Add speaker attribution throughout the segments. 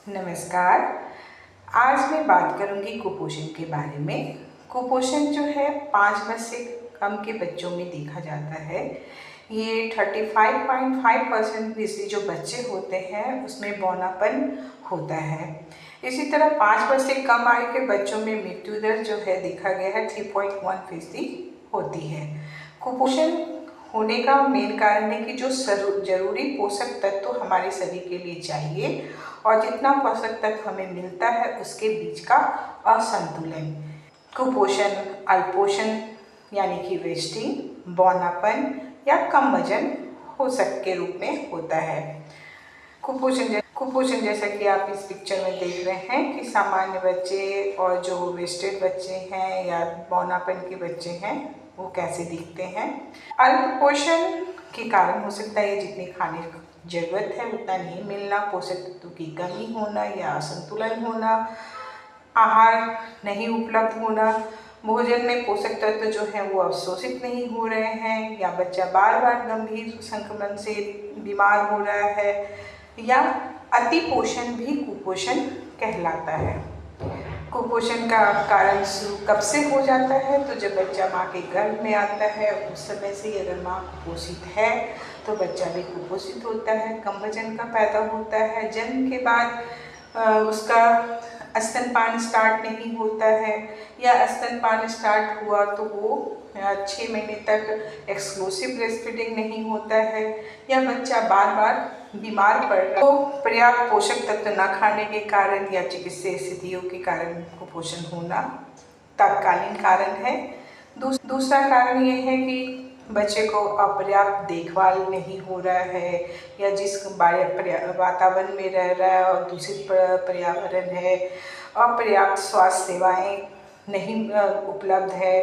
Speaker 1: नमस्कार। आज मैं बात करूंगी कुपोषण के बारे में। कुपोषण जो है 5 वर्ष से कम के बच्चों में देखा जाता है। ये 35.5% बेसिकली जो बच्चे होते हैं उसमें बौनापन होता है। इसी तरह 5 वर्ष से कम आयु के बच्चों में मृत्यु दर जो है देखा गया है 3.1% होती है। कुपोषण होने का मेन कारण है कि जो जरूरी पोषक तत्व हमारे शरीर के लिए चाहिए और जितना पोषक तत्व हमें मिलता है उसके बीच का असंतुलन। कुपोषण अल्पोषण यानी कि वेस्टिंग, बौनापन या कम वजन हो के रूप में होता है। कुपोषण जैसा कि आप इस पिक्चर में देख रहे हैं कि सामान्य बच्चे और जो वेस्टेड बच्चे हैं या बौनापन के बच्चे हैं वो कैसे दिखते हैं। अल्पपोषण के कारण हो सकता है जितनी खाने की जरूरत है उतना नहीं मिलना, पोषक तत्वों की कमी होना या असंतुलन होना, आहार नहीं उपलब्ध होना, भोजन में पोषक तत्व जो है वो अवशोषित नहीं हो रहे हैं या बच्चा बार बार गंभीर संक्रमण से बीमार हो रहा है या अतिपोषण भी कुपोषण कहलाता है। कुपोषण का कारण शुरू कब से हो जाता है? तो जब बच्चा माँ के गर्भ में आता है उस समय से अगर माँ कुपोषित है तो बच्चा भी कुपोषित होता है, कम वजन का पैदा होता है। जन्म के बाद उसका स्तनपान स्टार्ट नहीं होता है या स्तनपान स्टार्ट हुआ तो वो 6 महीने तक एक्सक्लूसिव ब्रेस्ट फीडिंग नहीं होता है या बच्चा बार बार बीमार पड़ रहा है तो पर्याप्त पोषक तत्व न खाने के कारण या चिकित्सीय स्थितियों के कारण कुपोषण होना तत्कालीन कारण है। दूसरा कारण ये है कि बच्चे को अपर्याप्त देखभाल नहीं हो रहा है या जिस वातावरण में रह रहा है और दूषित पर्यावरण है, अपर्याप्त स्वास्थ्य सेवाएं नहीं उपलब्ध है,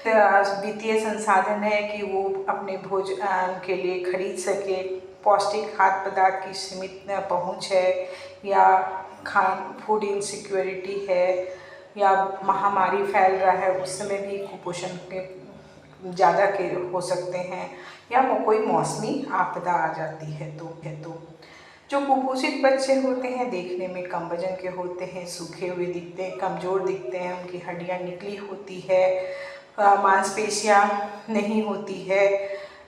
Speaker 1: वित्तीय संसाधन है कि वो अपने भोजन के लिए खरीद सके, पौष्टिक खाद्य पदार्थ की सीमित पहुंच है या फूड इनसिक्योरिटी है या महामारी फैल रहा है उस समय भी कुपोषण के ज़्यादा के हो सकते हैं या कोई मौसमी आपदा आ जाती है तो जो कुपोषित बच्चे होते हैं देखने में कम वजन के होते हैं, सूखे हुए दिखते हैं, कमज़ोर दिखते हैं, उनकी हड्डियाँ निकली होती है, मांसपेशियाँ नहीं होती है,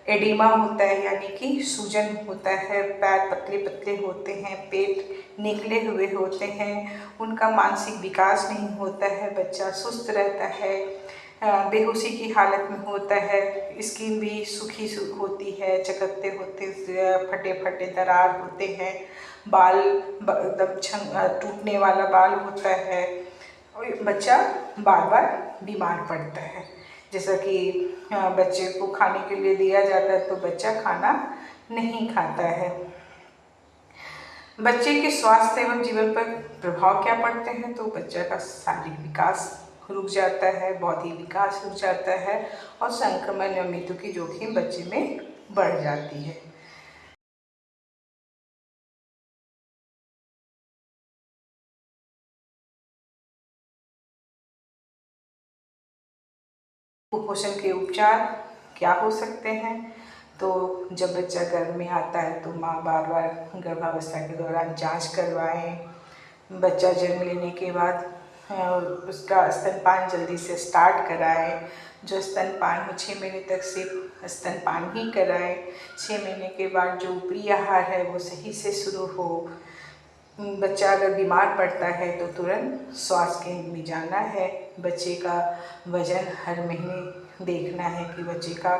Speaker 1: एडिमा होता है यानी कि सूजन होता है, पैर पतले पतले होते हैं, पेट निकले हुए होते हैं, उनका मानसिक विकास नहीं होता है, बच्चा सुस्त रहता है, बेहोशी की हालत में होता है, स्किन भी सूखी होती है, चकत्ते होते, फटे फटे दरार होते हैं, बाल एकदम टूटने वाला बाल होता है और बच्चा बार बार बीमार पड़ता है। जैसा कि बच्चे को खाने के लिए दिया जाता है तो बच्चा खाना नहीं खाता है। बच्चे के स्वास्थ्य एवं जीवन पर प्रभाव क्या पड़ते हैं? तो बच्चा का शारीरिक विकास रुक जाता है, बौद्धिक विकास रुक जाता है और संक्रमण या मृत्यु की जोखिम बच्चे में बढ़ जाती है। कुपोषण के उपचार क्या हो सकते हैं? तो जब बच्चा गर्भ में आता है तो माँ बार बार गर्भावस्था के दौरान जांच करवाएं। बच्चा जन्म लेने के बाद उसका स्तनपान जल्दी से स्टार्ट कराएं। जो स्तनपान हो 6 महीने तक सिर्फ स्तनपान ही कराएं। 6 महीने के बाद जो ऊपरी आहार है वो सही से शुरू हो। बच्चा अगर बीमार पड़ता है तो तुरंत स्वास्थ्य केंद्र में जाना है। बच्चे का वजन हर महीने देखना है कि बच्चे का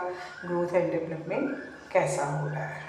Speaker 1: ग्रोथ एंड डेवलपमेंट कैसा हो रहा है।